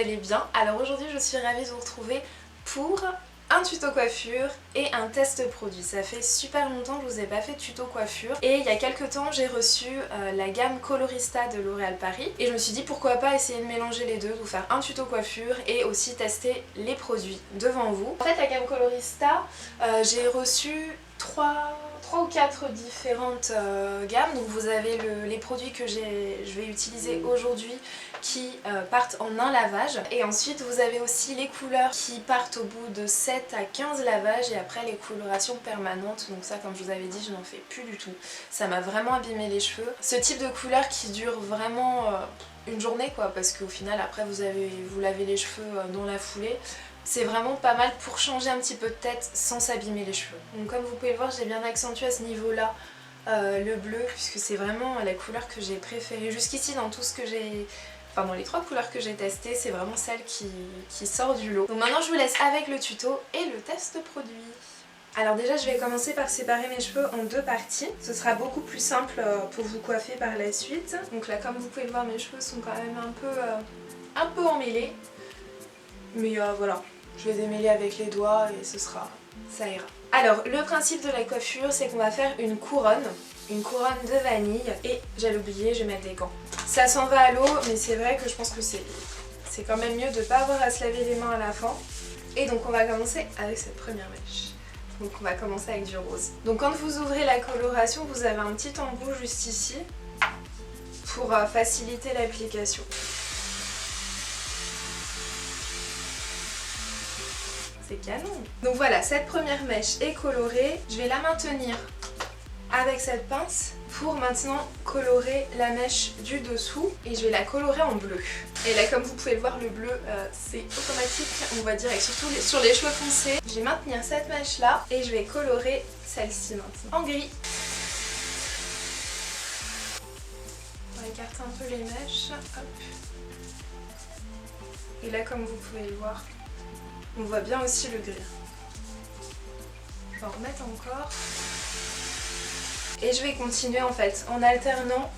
allez bien. Alors aujourd'hui je suis ravie de vous retrouver pour un tuto coiffure et un test produit. Ça fait super longtemps que je vous ai pas fait de tuto coiffure et il y a quelques temps j'ai reçu la gamme Colorista de L'Oréal Paris et je me suis dit pourquoi pas essayer de mélanger les deux, de vous faire un tuto coiffure et aussi tester les produits devant vous. En fait la gamme Colorista, j'ai reçu 3 ou 4 différentes gammes. Donc vous avez les produits que je vais utiliser aujourd'hui qui partent en un lavage, et ensuite vous avez aussi les couleurs qui partent au bout de 7 à 15 lavages, et après les colorations permanentes. Donc ça, comme je vous avais dit, je n'en fais plus du tout. Ça m'a vraiment abîmé les cheveux. Ce type de couleur qui dure vraiment une journée quoi, parce qu'au final après vous lavez les cheveux dans la foulée. C'est vraiment pas mal pour changer un petit peu de tête sans s'abîmer les cheveux. Donc comme vous pouvez le voir, j'ai bien accentué à ce niveau là le bleu, puisque c'est vraiment la couleur que j'ai préférée jusqu'ici dans tout ce que j'ai... Enfin dans les 3 couleurs que j'ai testées, c'est vraiment celle qui sort du lot. Donc maintenant je vous laisse avec le tuto et le test produit. Alors déjà je vais commencer par séparer mes cheveux en 2 parties. Ce sera beaucoup plus simple pour vous coiffer par la suite. Donc là comme vous pouvez le voir, mes cheveux sont quand même un peu emmêlés. Mais voilà, je vais démêler avec les doigts et ça ira. Alors le principe de la coiffure, c'est qu'on va faire une couronne de vanille, et j'avais oublié, je vais mettre des gants. Ça s'en va à l'eau, mais c'est vrai que je pense que c'est quand même mieux de ne pas avoir à se laver les mains à la fin. Et donc on va commencer avec cette première mèche. Donc on va commencer avec du rose. Donc quand vous ouvrez la coloration, vous avez un petit embout juste ici pour faciliter l'application. C'est canon. Donc voilà, cette première mèche est colorée. Je vais la maintenir avec cette pince pour maintenant colorer la mèche du dessous, et je vais la colorer en bleu. Et là comme vous pouvez le voir, le bleu c'est automatique on va dire, et surtout sur les cheveux foncés. Je vais maintenir cette mèche là et je vais colorer celle-ci maintenant en gris. On va écarter un peu les mèches. Hop. Et là comme vous pouvez le voir, on voit bien aussi le gris. Je vais en remettre encore. Et je vais continuer en fait en alternant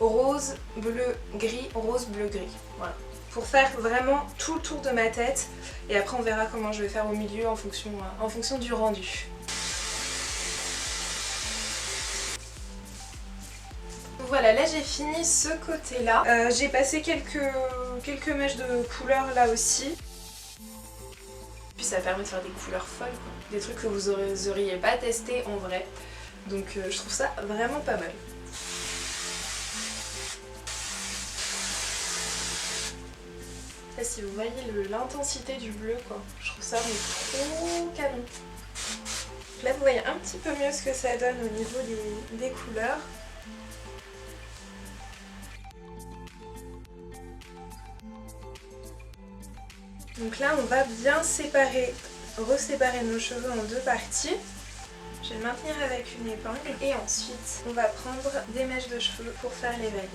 rose, bleu, gris, rose, bleu, gris. Voilà. Pour faire vraiment tout le tour de ma tête. Et après on verra comment je vais faire au milieu en fonction du rendu. Voilà, là j'ai fini ce côté là. J'ai passé quelques mèches de couleur là aussi. Puis ça permet de faire des couleurs folles quoi. Des trucs que vous auriez pas testé en vrai. Donc je trouve ça vraiment pas mal. Là, si vous voyez l'intensité du bleu quoi, je trouve ça trop canon. Là vous voyez un petit peu mieux ce que ça donne au niveau des couleurs. Donc là on va bien reséparer nos cheveux en 2 parties. Je vais le maintenir avec une épingle et ensuite on va prendre des mèches de cheveux pour faire les vagues.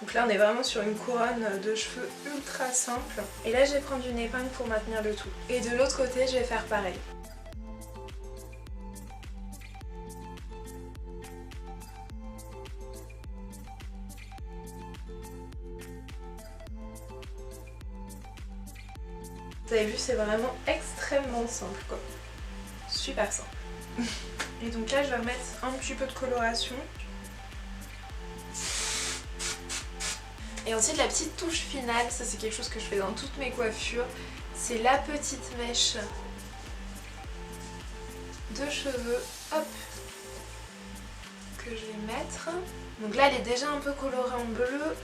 Donc là on est vraiment sur une couronne de cheveux ultra simple. Et là je vais prendre une épingle pour maintenir le tout. Et de l'autre côté je vais faire pareil. Vous avez vu, c'est vraiment extrêmement simple quoi. Super simple. Et donc là je vais remettre un petit peu de coloration. Et ensuite la petite touche finale, ça c'est quelque chose que je fais dans toutes mes coiffures, c'est la petite mèche de cheveux, hop, que je vais mettre. Donc là elle est déjà un peu colorée en bleu,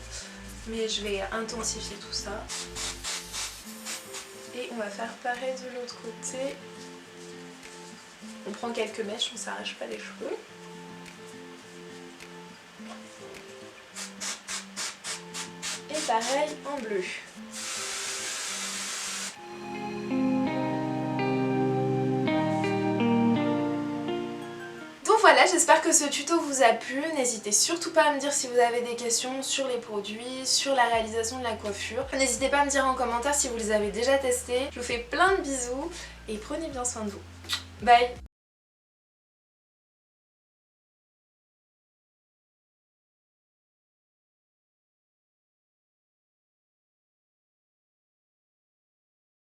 mais je vais intensifier tout ça. Et on va faire pareil de l'autre côté. On prend quelques mèches, on ne s'arrache pas les cheveux. Et pareil en bleu. Donc voilà, j'espère que ce tuto vous a plu. N'hésitez surtout pas à me dire si vous avez des questions sur les produits, sur la réalisation de la coiffure. N'hésitez pas à me dire en commentaire si vous les avez déjà testés. Je vous fais plein de bisous et prenez bien soin de vous. Bye!